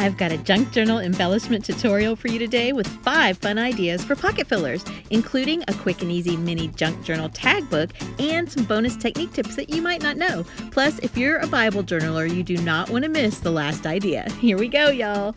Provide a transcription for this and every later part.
I've got a junk journal embellishment tutorial for you today with 5 fun ideas for pocket fillers, including a quick and easy mini junk journal tag book and some bonus technique tips that you might not know. Plus, if you're a Bible journaler, you do not want to miss the last idea. Here we go, y'all.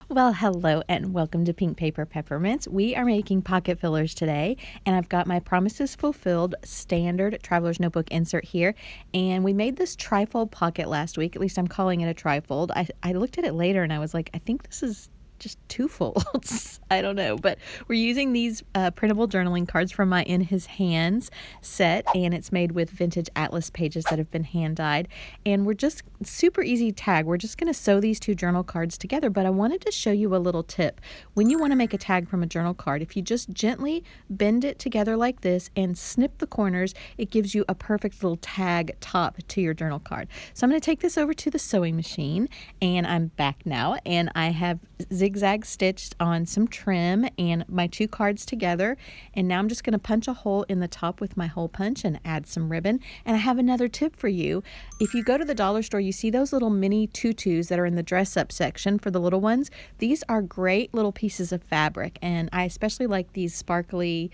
Well, hello and welcome to Pink Paper Peppermints. We are making pocket fillers today, and I've got my Promises Fulfilled standard Traveler's Notebook insert here. And we made this trifold pocket last week. At least I'm calling it a trifold. I looked at it later and I was like, I think this is just 2 folds. I don't know, but we're using these printable journaling cards from my In His Hands set, and it's made with vintage atlas pages that have been hand dyed. And we're just super easy tag. We're just going to sew these 2 journal cards together, but I wanted to show you a little tip. When you want to make a tag from a journal card, if you just gently bend it together like this and snip the corners, it gives you a perfect little tag top to your journal card. So I'm going to take this over to the sewing machine, and I'm back now, and I have zigzag stitched on some trim and my 2 cards together, and now I'm just going to punch a hole in the top with my hole punch and add some ribbon. And I have another tip for you. If you go to the dollar store, you see those little mini tutus that are in the dress up section for the little ones. These are great little pieces of fabric, and I especially like these sparkly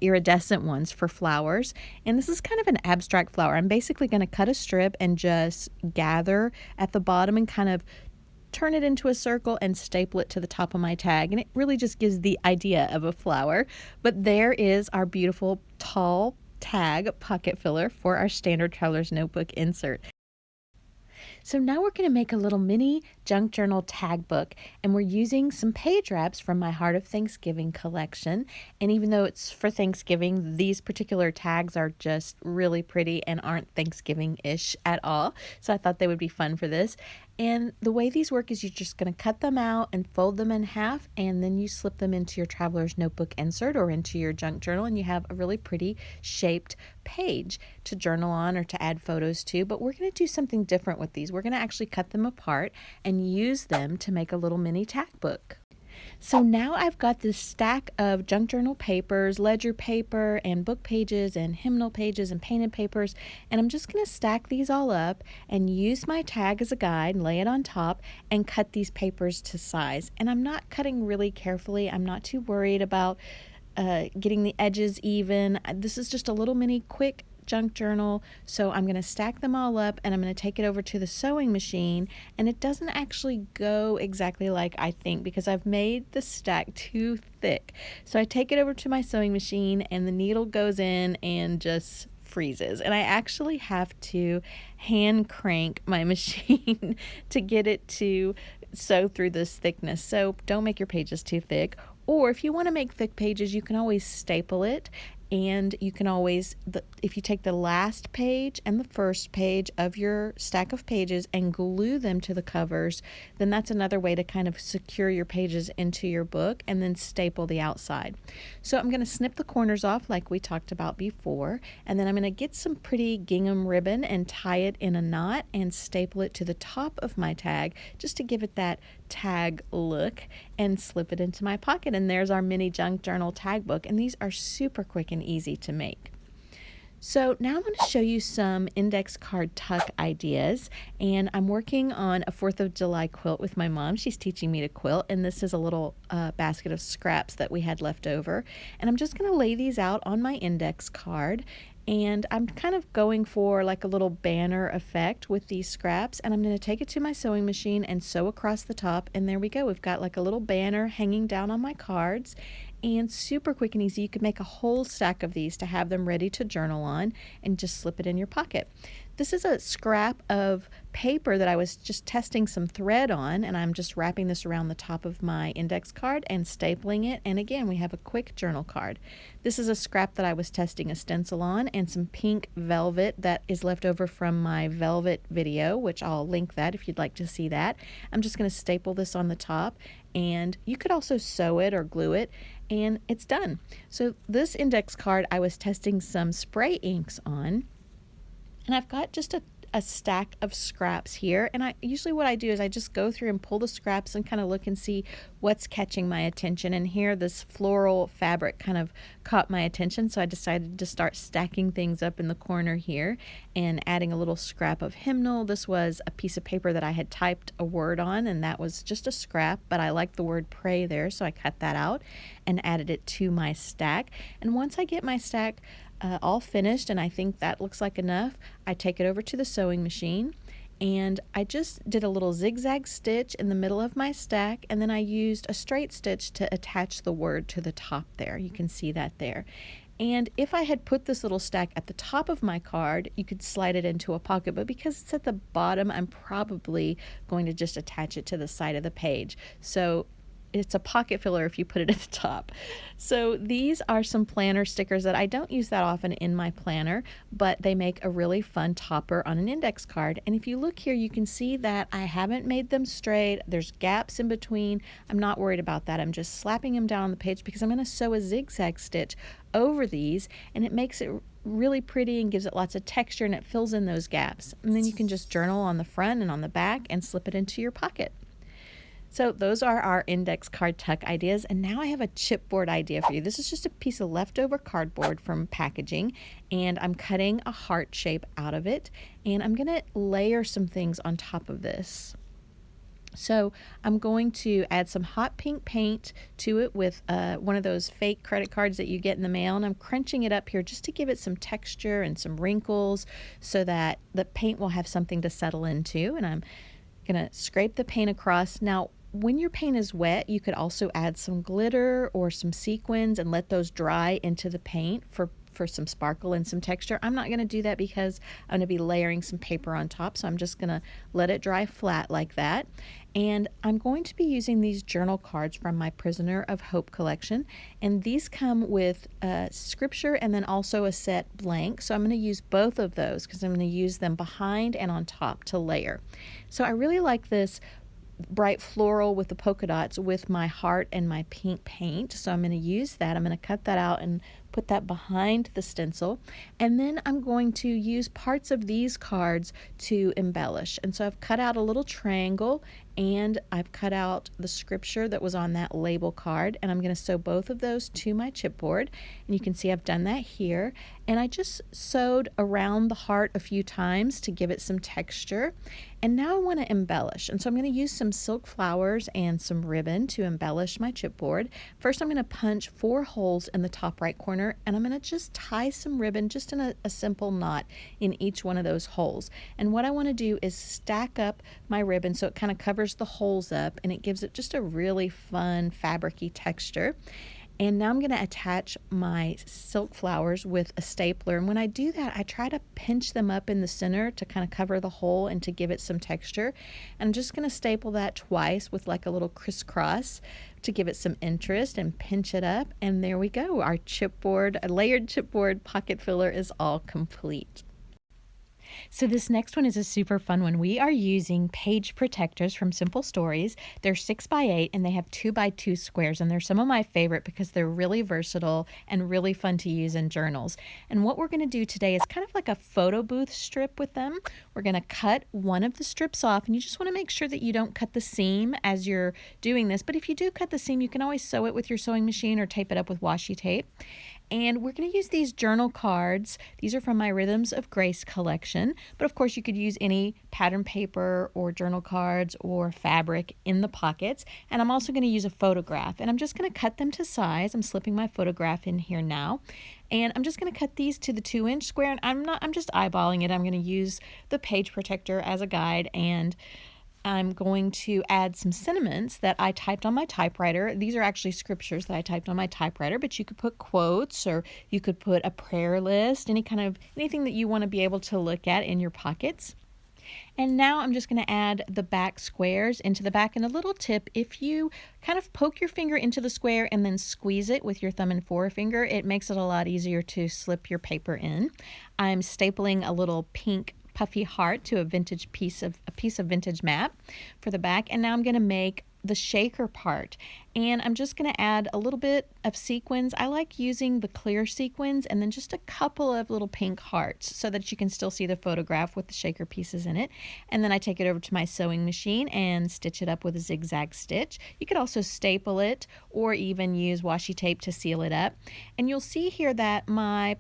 iridescent ones for flowers. And this is kind of an abstract flower. I'm basically going to cut a strip and just gather at the bottom and kind of turn it into a circle and staple it to the top of my tag, and it really just gives the idea of a flower. But there is our beautiful tall tag pocket filler for our standard Traveler's Notebook insert. So now we're going to make a little mini junk journal tag book, and we're using some page wraps from my Heart of Thanksgiving collection. And even though it's for Thanksgiving, these particular tags are just really pretty and aren't Thanksgiving-ish at all. So I thought they would be fun for this. And the way these work is you're just going to cut them out and fold them in half, and then you slip them into your Traveler's Notebook insert or into your junk journal, and you have a really pretty shaped page to journal on or to add photos to. But we're going to do something different with these. We're going to actually cut them apart and use them to make a little mini tag book. So now I've got this stack of junk journal papers, ledger paper, and book pages, and hymnal pages, and painted papers, and I'm just going to stack these all up and use my tag as a guide, lay it on top, and cut these papers to size. And I'm not cutting really carefully. I'm not too worried about getting the edges even. This is just a little mini quick junk journal, so I'm going to stack them all up, and I'm going to take it over to the sewing machine. And it doesn't actually go exactly like I think, because I've made the stack too thick. So I take it over to my sewing machine, and the needle goes in and just freezes, and I actually have to hand crank my machine to get it to sew through this thickness. So don't make your pages too thick, or if you want to make thick pages, you can always staple it. And you can always, if you take the last page and the first page of your stack of pages and glue them to the covers, then that's another way to kind of secure your pages into your book, and then staple the outside. So I'm going to snip the corners off like we talked about before, and then I'm going to get some pretty gingham ribbon and tie it in a knot and staple it to the top of my tag just to give it that tag look, and slip it into my pocket. And there's our mini junk journal tag book, and these are super quick and easy to make. So now I'm going to show you some index card tuck ideas, and I'm working on a 4th of July quilt with my mom. She's teaching me to quilt, and this is a little basket of scraps that we had left over, and I'm just going to lay these out on my index card. And I'm kind of going for like a little banner effect with these scraps, and I'm going to take it to my sewing machine and sew across the top, and there we go. We've got like a little banner hanging down on my cards, and super quick and easy. You could make a whole stack of these to have them ready to journal on and just slip it in your pocket. This is a scrap of paper that I was just testing some thread on, and I'm just wrapping this around the top of my index card and stapling it, and again we have a quick journal card. This is a scrap that I was testing a stencil on, and some pink velvet that is left over from my velvet video, which I'll link that if you'd like to see that. I'm just going to staple this on the top, and you could also sew it or glue it, and it's done. So this index card I was testing some spray inks on, and I've got just a stack of scraps here, and usually what I do is I just go through and pull the scraps and kind of look and see what's catching my attention. And here this floral fabric kind of caught my attention, so I decided to start stacking things up in the corner here and adding a little scrap of hymnal. This was a piece of paper that I had typed a word on, and that was just a scrap, but I liked the word pray there, so I cut that out and added it to my stack. And once I get my stack all finished, and I think that looks like enough, I take it over to the sewing machine. And I just did a little zigzag stitch in the middle of my stack, and then I used a straight stitch to attach the word to the top there. You can see that there. And if I had put this little stack at the top of my card, you could slide it into a pocket, but because it's at the bottom, I'm probably going to just attach it to the side of the page. So it's a pocket filler if you put it at the top. So these are some planner stickers that I don't use that often in my planner, but they make a really fun topper on an index card. And if you look here, you can see that I haven't made them straight. There's gaps in between. I'm not worried about that. I'm just slapping them down on the page because I'm going to sew a zigzag stitch over these, and it makes it really pretty and gives it lots of texture, and it fills in those gaps. And then you can just journal on the front and on the back and slip it into your pocket. So those are our index card tuck ideas, and now I have a chipboard idea for you. This is just a piece of leftover cardboard from packaging, and I'm cutting a heart shape out of it, and I'm going to layer some things on top of this. So I'm going to add some hot pink paint to it with one of those fake credit cards that you get in the mail, and I'm crunching it up here just to give it some texture and some wrinkles so that the paint will have something to settle into. And I'm going to scrape the paint across. Now, when your paint is wet, you could also add some glitter or some sequins and let those dry into the paint for some sparkle and some texture. I'm not going to do that because I'm going to be layering some paper on top, so I'm just going to let it dry flat like that. And I'm going to be using these journal cards from my Prisoner of Hope collection, and these come with scripture and then also a set blank, so I'm going to use both of those because I'm going to use them behind and on top to layer. So I really like this bright floral with the polka dots with my heart and my pink paint, so I'm going to use that. I'm going to cut that out and put that behind the stencil, and then I'm going to use parts of these cards to embellish. And so I've cut out a little triangle, and I've cut out the scripture that was on that label card, and I'm going to sew both of those to my chipboard. And you can see I've done that here, and I just sewed around the heart a few times to give it some texture. And now I want to embellish, and so I'm going to use some silk flowers and some ribbon to embellish my chipboard. First, I'm going to punch 4 holes in the top right corner, and I'm going to just tie some ribbon just in a simple knot in each one of those holes. And what I want to do is stack up my ribbon so it kind of covers the holes up, and it gives it just a really fun fabric-y texture. And now I'm going to attach my silk flowers with a stapler. And when I do that, I try to pinch them up in the center to kind of cover the hole and to give it some texture. And I'm just going to staple that twice with like a little crisscross to give it some interest and pinch it up. And there we go. Our chipboard, a layered chipboard pocket filler is all complete. So this next one is a super fun one. We are using page protectors from Simple Stories. They're 6x8 and they have 2x2 squares, and they're some of my favorite because they're really versatile and really fun to use in journals. And what we're going to do today is kind of like a photo booth strip with them. We're going to cut one of the strips off, and you just want to make sure that you don't cut the seam as you're doing this. But if you do cut the seam, you can always sew it with your sewing machine or tape it up with washi tape. And we're going to use these journal cards. These are from my Rhythms of Grace collection, but of course you could use any pattern paper or journal cards or fabric in the pockets. And I'm also going to use a photograph, and I'm just going to cut them to size. I'm slipping my photograph in here now, and I'm just going to cut these to the 2-inch square, and I'm just eyeballing it. I'm going to use the page protector as a guide, and I'm going to add some sentiments that I typed on my typewriter. These are actually scriptures that I typed on my typewriter, but you could put quotes or you could put a prayer list, anything that you want to be able to look at in your pockets. And now I'm just going to add the back squares into the back. And a little tip, if you kind of poke your finger into the square and then squeeze it with your thumb and forefinger, it makes it a lot easier to slip your paper in. I'm stapling a little pink puffy heart to a piece of vintage map for the back, and now I'm going to make the shaker part, and I'm just going to add a little bit of sequins. I like using the clear sequins and then just a couple of little pink hearts so that you can still see the photograph with the shaker pieces in it. And then I take it over to my sewing machine and stitch it up with a zigzag stitch. You could also staple it or even use washi tape to seal it up. And you'll see here that my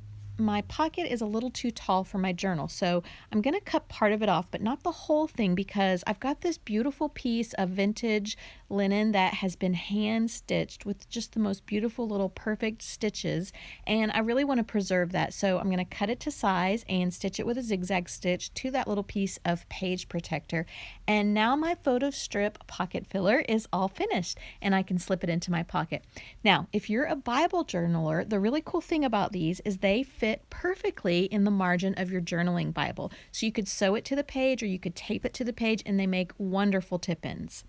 pocket is a little too tall for my journal, so I'm going to cut part of it off, but not the whole thing, because I've got this beautiful piece of vintage linen that has been hand stitched with just the most beautiful little perfect stitches, and I really want to preserve that. So I'm going to cut it to size and stitch it with a zigzag stitch to that little piece of page protector. And now my photo strip pocket filler is all finished, and I can slip it into my pocket. Now, if you're a Bible journaler, the really cool thing about these is they fit perfectly in the margin of your journaling Bible. So you could sew it to the page or you could tape it to the page, and they make wonderful tip-ins.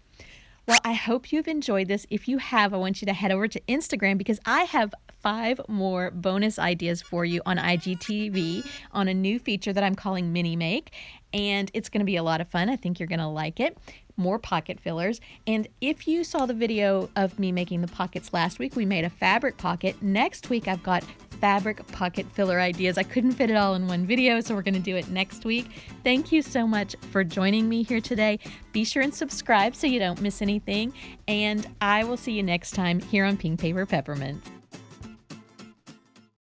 Well, I hope you've enjoyed this. If you have, I want you to head over to Instagram, because I have 5 more bonus ideas for you on IGTV on a new feature that I'm calling Mini Make, and it's going to be a lot of fun. I think you're going to like it. More pocket fillers. And if you saw the video of me making the pockets last week, we made a fabric pocket. Next week, I've got fabric pocket filler ideas. I couldn't fit it all in one video, so we're going to do it next week. Thank you so much for joining me here today. Be sure and subscribe so you don't miss anything, and I will see you next time here on Pink Paper Peppermints.